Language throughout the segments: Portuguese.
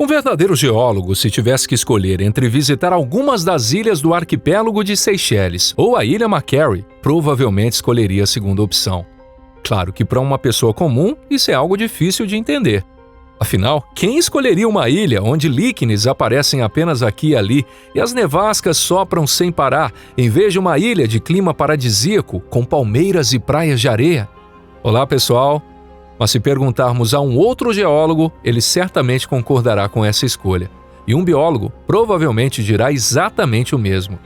Um verdadeiro geólogo, se tivesse que escolher entre visitar algumas das ilhas do arquipélago de Seychelles ou a Ilha Macquarie, provavelmente escolheria a segunda opção. Claro que para uma pessoa comum, isso é algo difícil de entender. Afinal, quem escolheria uma ilha onde líquenes aparecem apenas aqui e ali e as nevascas sopram sem parar, em vez de uma ilha de clima paradisíaco com palmeiras e praias de areia? Olá, pessoal! Mas se perguntarmos a um outro geólogo, ele certamente concordará com essa escolha. E um biólogo provavelmente dirá exatamente o mesmo.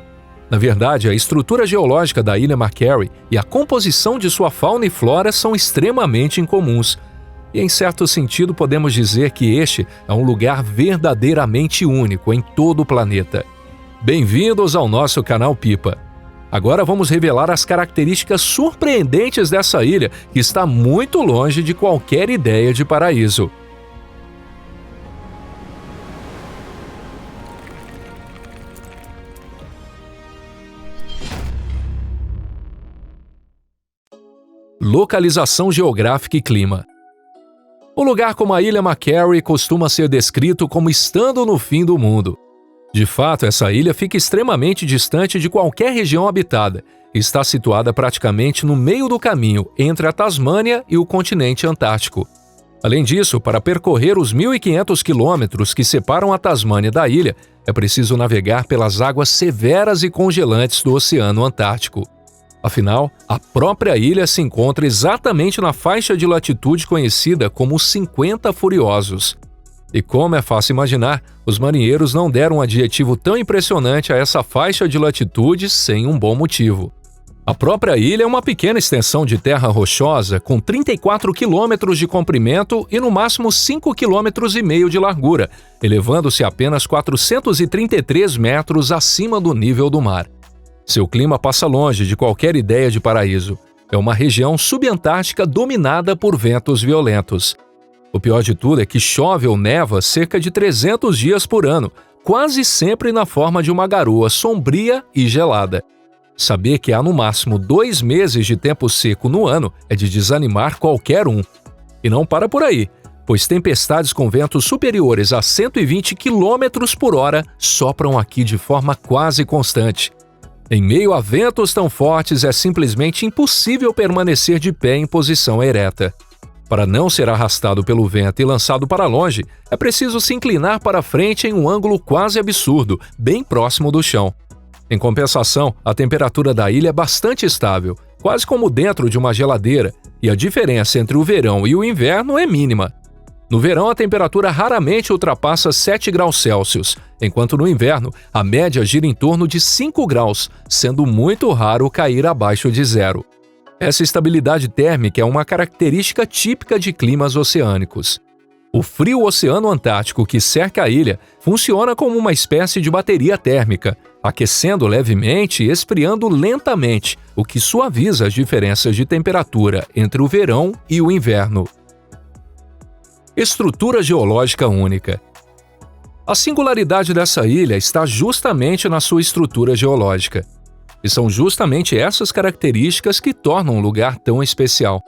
Na verdade, a estrutura geológica da Ilha Macquarie e a composição de sua fauna e flora são extremamente incomuns. E, em certo sentido, podemos dizer que este é um lugar verdadeiramente único em todo o planeta. Bem-vindos ao nosso canal Pipa. Agora vamos revelar as características surpreendentes dessa ilha, que está muito longe de qualquer ideia de paraíso. Localização geográfica e clima. Um lugar como a Ilha Macquarie costuma ser descrito como estando no fim do mundo. De fato, essa ilha fica extremamente distante de qualquer região habitada e está situada praticamente no meio do caminho entre a Tasmânia e o continente antártico. Além disso, para percorrer os 1.500 quilômetros que separam a Tasmânia da ilha, é preciso navegar pelas águas severas e congelantes do Oceano Antártico. Afinal, a própria ilha se encontra exatamente na faixa de latitude conhecida como os 50 Furiosos. E como é fácil imaginar, os marinheiros não deram um adjetivo tão impressionante a essa faixa de latitude sem um bom motivo. A própria ilha é uma pequena extensão de terra rochosa com 34 quilômetros de comprimento e no máximo 5,5 quilômetros de largura, elevando-se apenas 433 metros acima do nível do mar. Seu clima passa longe de qualquer ideia de paraíso. É uma região subantártica dominada por ventos violentos. O pior de tudo é que chove ou neva cerca de 300 dias por ano, quase sempre na forma de uma garoa sombria e gelada. Saber que há no máximo 2 meses de tempo seco no ano é de desanimar qualquer um. E não para por aí, pois tempestades com ventos superiores a 120 km por hora sopram aqui de forma quase constante. Em meio a ventos tão fortes, é simplesmente impossível permanecer de pé em posição ereta. Para não ser arrastado pelo vento e lançado para longe, é preciso se inclinar para frente em um ângulo quase absurdo, bem próximo do chão. Em compensação, a temperatura da ilha é bastante estável, quase como dentro de uma geladeira, e a diferença entre o verão e o inverno é mínima. No verão, a temperatura raramente ultrapassa 7 graus Celsius, enquanto no inverno, a média gira em torno de 5 graus, sendo muito raro cair abaixo de zero. Essa estabilidade térmica é uma característica típica de climas oceânicos. O frio oceano antártico que cerca a ilha funciona como uma espécie de bateria térmica, aquecendo levemente e esfriando lentamente, o que suaviza as diferenças de temperatura entre o verão e o inverno. Estrutura geológica única. A singularidade dessa ilha está justamente na sua estrutura geológica. E são justamente essas características que tornam o lugar tão especial.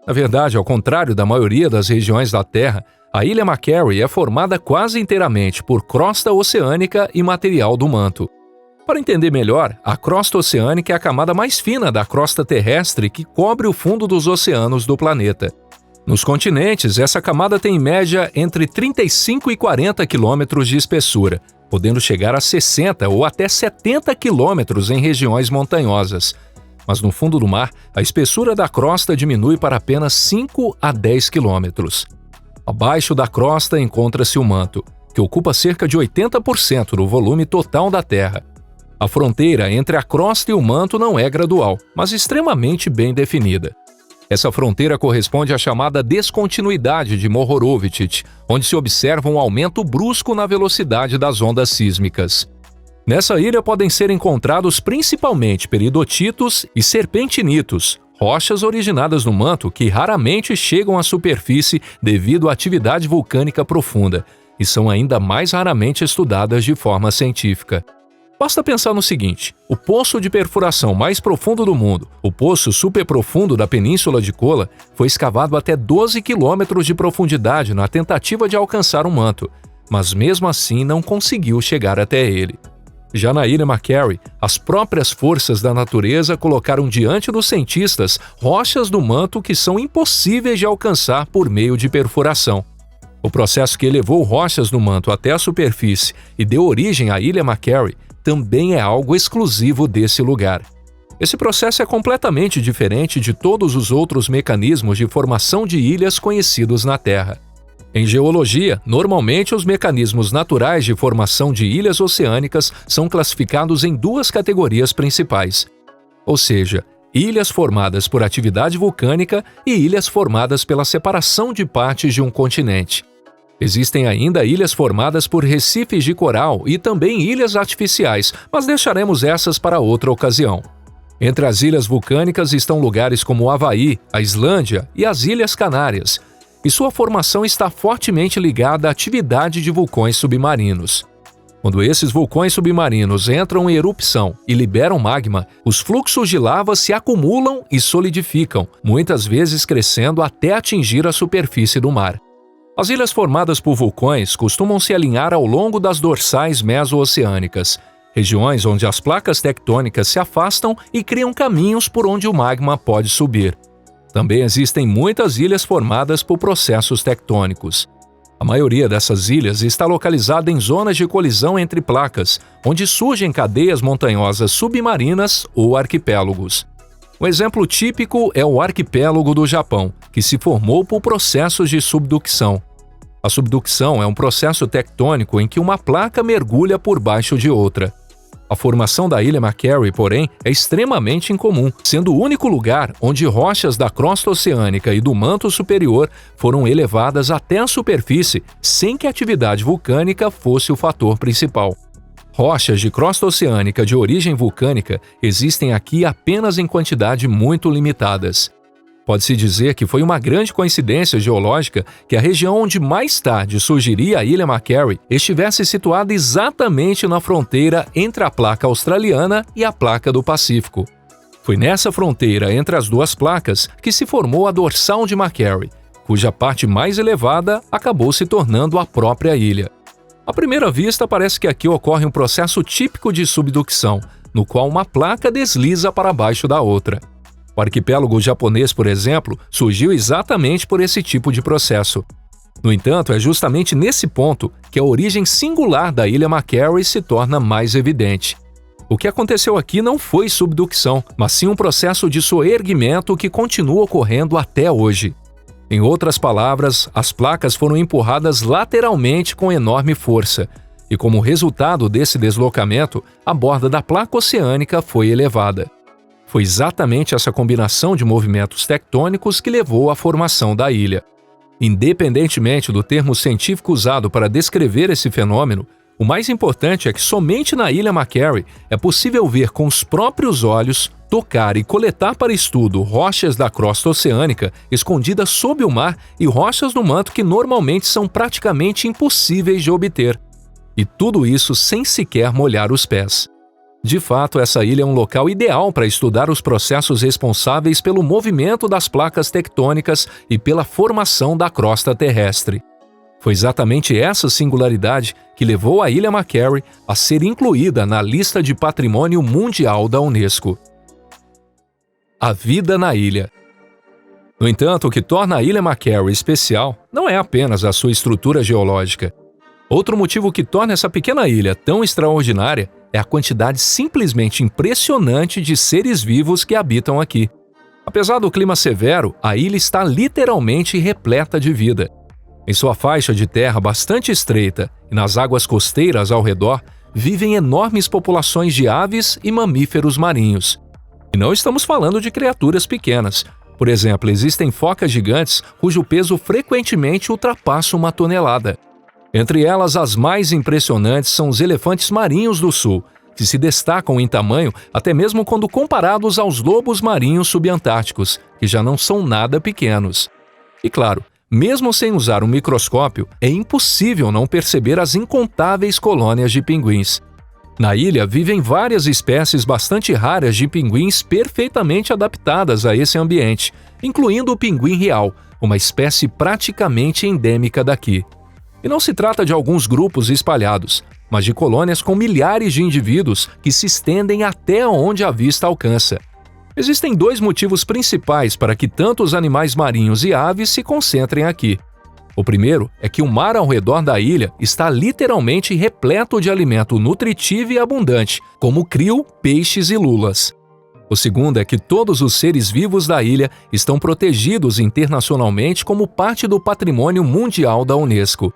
Na verdade, ao contrário da maioria das regiões da Terra, a Ilha Macquarie é formada quase inteiramente por crosta oceânica e material do manto. Para entender melhor, a crosta oceânica é a camada mais fina da crosta terrestre que cobre o fundo dos oceanos do planeta. Nos continentes, essa camada tem em média entre 35 e 40 quilômetros de espessura, podendo chegar a 60 ou até 70 quilômetros em regiões montanhosas. Mas no fundo do mar, a espessura da crosta diminui para apenas 5 a 10 quilômetros. Abaixo da crosta encontra-se o manto, que ocupa cerca de 80% do volume total da Terra. A fronteira entre a crosta e o manto não é gradual, mas extremamente bem definida. Essa fronteira corresponde à chamada descontinuidade de Mohorovičić, onde se observa um aumento brusco na velocidade das ondas sísmicas. Nessa ilha podem ser encontrados principalmente peridotitos e serpentinitos, rochas originadas no manto que raramente chegam à superfície devido à atividade vulcânica profunda e são ainda mais raramente estudadas de forma científica. Basta pensar no seguinte: o poço de perfuração mais profundo do mundo, o poço superprofundo da Península de Kola, foi escavado até 12 quilômetros de profundidade na tentativa de alcançar o manto. mas mesmo assim não conseguiu chegar até ele. Já na ilha McCary, as próprias forças da natureza colocaram diante dos cientistas rochas do manto que são impossíveis de alcançar por meio de perfuração. O processo que elevou rochas do manto até a superfície e deu origem à ilha McCary também é algo exclusivo desse lugar. Esse processo é completamente diferente de todos os outros mecanismos de formação de ilhas conhecidos na Terra. Em geologia, normalmente os mecanismos naturais de formação de ilhas oceânicas são classificados em duas categorias principais, ou seja, ilhas formadas por atividade vulcânica e ilhas formadas pela separação de partes de um continente. Existem ainda ilhas formadas por recifes de coral e também ilhas artificiais, mas deixaremos essas para outra ocasião. Entre as ilhas vulcânicas estão lugares como o Havaí, a Islândia e as Ilhas Canárias, e sua formação está fortemente ligada à atividade de vulcões submarinos. Quando esses vulcões submarinos entram em erupção e liberam magma, os fluxos de lava se acumulam e solidificam, muitas vezes crescendo até atingir a superfície do mar. As ilhas formadas por vulcões costumam se alinhar ao longo das dorsais meso-oceânicas, regiões onde as placas tectônicas se afastam e criam caminhos por onde o magma pode subir. Também existem muitas ilhas formadas por processos tectônicos. A maioria dessas ilhas está localizada em zonas de colisão entre placas, onde surgem cadeias montanhosas submarinas ou arquipélagos. Um exemplo típico é o arquipélago do Japão, que se formou por processos de subducção. A subducção é um processo tectônico em que uma placa mergulha por baixo de outra. A formação da ilha McCary, porém, é extremamente incomum, sendo o único lugar onde rochas da crosta oceânica e do manto superior foram elevadas até a superfície sem que a atividade vulcânica fosse o fator principal. Rochas de crosta oceânica de origem vulcânica existem aqui apenas em quantidade muito limitadas. Pode-se dizer que foi uma grande coincidência geológica que a região onde mais tarde surgiria a ilha McCary estivesse situada exatamente na fronteira entre a placa australiana e a placa do Pacífico. Foi nessa fronteira entre as duas placas que se formou a dorsal de McCary, cuja parte mais elevada acabou se tornando a própria ilha. À primeira vista, parece que aqui ocorre um processo típico de subducção, no qual uma placa desliza para baixo da outra. O arquipélago japonês, por exemplo, surgiu exatamente por esse tipo de processo. No entanto, é justamente nesse ponto que a origem singular da ilha McCary se torna mais evidente. O que aconteceu aqui não foi subducção, mas sim um processo de soerguimento que continua ocorrendo até hoje. Em outras palavras, as placas foram empurradas lateralmente com enorme força, e como resultado desse deslocamento, a borda da placa oceânica foi elevada. Foi exatamente essa combinação de movimentos tectônicos que levou à formação da ilha. Independentemente do termo científico usado para descrever esse fenômeno, o mais importante é que somente na ilha McCary é possível ver com os próprios olhos, tocar e coletar para estudo rochas da crosta oceânica escondidas sob o mar e rochas no manto que normalmente são praticamente impossíveis de obter. E tudo isso sem sequer molhar os pés. De fato, essa ilha é um local ideal para estudar os processos responsáveis pelo movimento das placas tectônicas e pela formação da crosta terrestre. Foi exatamente essa singularidade que levou a ilha McCary a ser incluída na lista de Patrimônio Mundial da Unesco. A vida na ilha. No entanto, o que torna a ilha McCary especial não é apenas a sua estrutura geológica. Outro motivo que torna essa pequena ilha tão extraordinária é a quantidade simplesmente impressionante de seres vivos que habitam aqui. Apesar do clima severo, a ilha está literalmente repleta de vida. Em sua faixa de terra bastante estreita e nas águas costeiras ao redor, vivem enormes populações de aves e mamíferos marinhos. E não estamos falando de criaturas pequenas. Por exemplo, existem focas gigantes cujo peso frequentemente ultrapassa 1 tonelada. Entre elas, as mais impressionantes são os elefantes marinhos do sul, que se destacam em tamanho até mesmo quando comparados aos lobos marinhos subantárticos, que já não são nada pequenos. E claro, mesmo sem usar um microscópio, é impossível não perceber as incontáveis colônias de pinguins. Na ilha vivem várias espécies bastante raras de pinguins perfeitamente adaptadas a esse ambiente, incluindo o pinguim real, uma espécie praticamente endêmica daqui. E não se trata de alguns grupos espalhados, mas de colônias com milhares de indivíduos que se estendem até onde a vista alcança. Existem 2 motivos principais para que tantos animais marinhos e aves se concentrem aqui. O primeiro é que o mar ao redor da ilha está literalmente repleto de alimento nutritivo e abundante, como krill, peixes e lulas. O segundo é que todos os seres vivos da ilha estão protegidos internacionalmente como parte do Patrimônio Mundial da Unesco.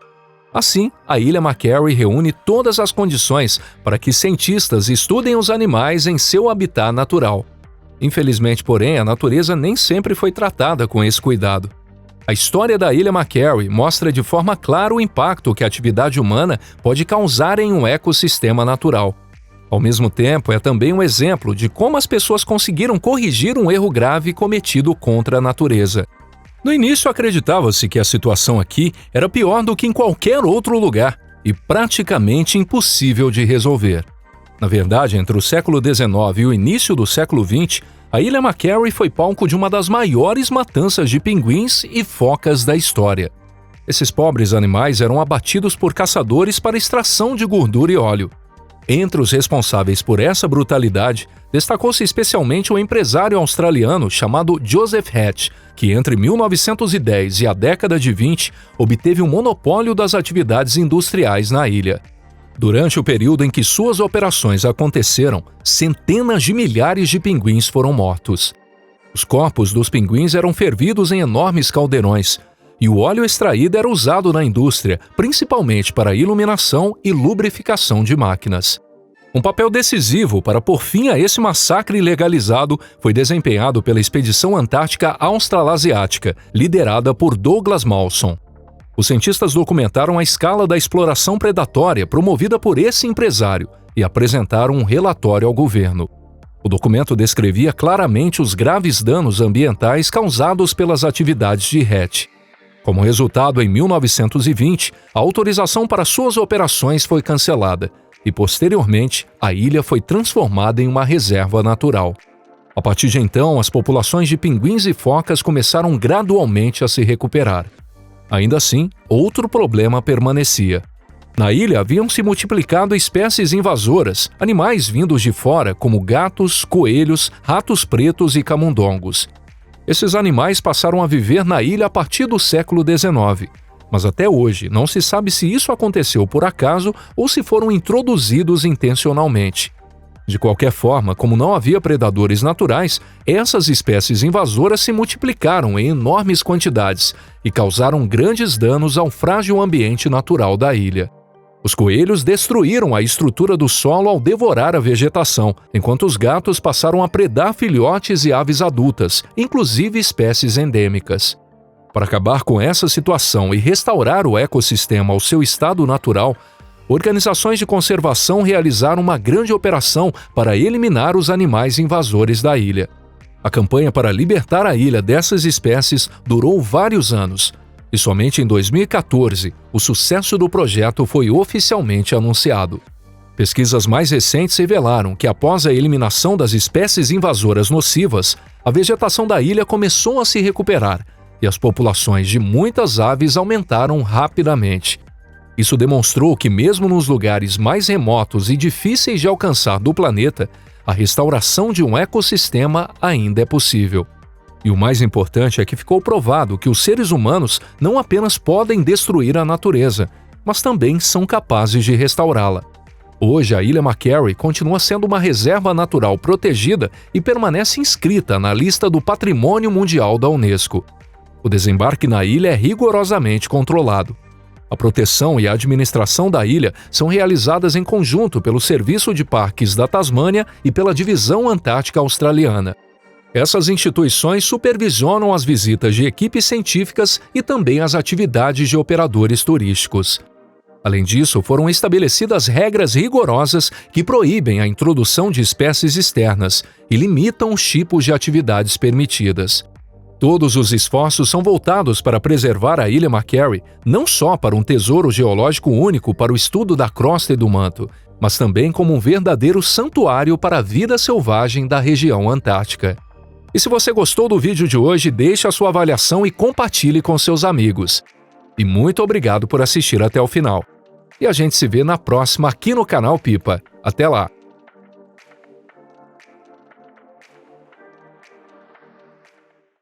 Assim, a Ilha Macquarie reúne todas as condições para que cientistas estudem os animais em seu habitat natural. Infelizmente, porém, a natureza nem sempre foi tratada com esse cuidado. A história da Ilha Macquarie mostra de forma clara o impacto que a atividade humana pode causar em um ecossistema natural. Ao mesmo tempo, é também um exemplo de como as pessoas conseguiram corrigir um erro grave cometido contra a natureza. No início, acreditava-se que a situação aqui era pior do que em qualquer outro lugar e praticamente impossível de resolver. Na verdade, entre o século XIX e o início do século XX, a Ilha Macquarie foi palco de uma das maiores matanças de pinguins e focas da história. Esses pobres animais eram abatidos por caçadores para extração de gordura e óleo. Entre os responsáveis por essa brutalidade, destacou-se especialmente o empresário australiano chamado Joseph Hatch, que entre 1910 e a década de 20 obteve o monopólio das atividades industriais na ilha. Durante o período em que suas operações aconteceram, centenas de milhares de pinguins foram mortos. Os corpos dos pinguins eram fervidos em enormes caldeirões, e o óleo extraído era usado na indústria, principalmente para iluminação e lubrificação de máquinas. Um papel decisivo para pôr fim a esse massacre legalizado foi desempenhado pela Expedição Antártica Australasiática, liderada por Douglas Mawson. Os cientistas documentaram a escala da exploração predatória promovida por esse empresário e apresentaram um relatório ao governo. O documento descrevia claramente os graves danos ambientais causados pelas atividades de Hatch. Como resultado, em 1920, a autorização para suas operações foi cancelada e, posteriormente, a ilha foi transformada em uma reserva natural. A partir de então, as populações de pinguins e focas começaram gradualmente a se recuperar. Ainda assim, outro problema permanecia. Na ilha haviam se multiplicado espécies invasoras, animais vindos de fora como gatos, coelhos, ratos pretos e camundongos. Esses animais passaram a viver na ilha a partir do século XIX, mas até hoje não se sabe se isso aconteceu por acaso ou se foram introduzidos intencionalmente. De qualquer forma, como não havia predadores naturais, essas espécies invasoras se multiplicaram em enormes quantidades e causaram grandes danos ao frágil ambiente natural da ilha. Os coelhos destruíram a estrutura do solo ao devorar a vegetação, enquanto os gatos passaram a predar filhotes e aves adultas, inclusive espécies endêmicas. Para acabar com essa situação e restaurar o ecossistema ao seu estado natural, organizações de conservação realizaram uma grande operação para eliminar os animais invasores da ilha. A campanha para libertar a ilha dessas espécies durou vários anos, e somente em 2014 o sucesso do projeto foi oficialmente anunciado. Pesquisas mais recentes revelaram que após a eliminação das espécies invasoras nocivas, a vegetação da ilha começou a se recuperar e as populações de muitas aves aumentaram rapidamente. Isso demonstrou que mesmo nos lugares mais remotos e difíceis de alcançar do planeta, a restauração de um ecossistema ainda é possível. E o mais importante é que ficou provado que os seres humanos não apenas podem destruir a natureza, mas também são capazes de restaurá-la. Hoje, a Ilha Macquarie continua sendo uma reserva natural protegida e permanece inscrita na lista do Patrimônio Mundial da Unesco. O desembarque na ilha é rigorosamente controlado. A proteção e a administração da ilha são realizadas em conjunto pelo Serviço de Parques da Tasmânia e pela Divisão Antártica Australiana. Essas instituições supervisionam as visitas de equipes científicas e também as atividades de operadores turísticos. Além disso, foram estabelecidas regras rigorosas que proíbem a introdução de espécies externas e limitam os tipos de atividades permitidas. Todos os esforços são voltados para preservar a Ilha Macquarie não só para um tesouro geológico único para o estudo da crosta e do manto, mas também como um verdadeiro santuário para a vida selvagem da região antártica. E se você gostou do vídeo de hoje, deixe a sua avaliação e compartilhe com seus amigos. E muito obrigado por assistir até o final. E a gente se vê na próxima aqui no canal Pipa. Até lá!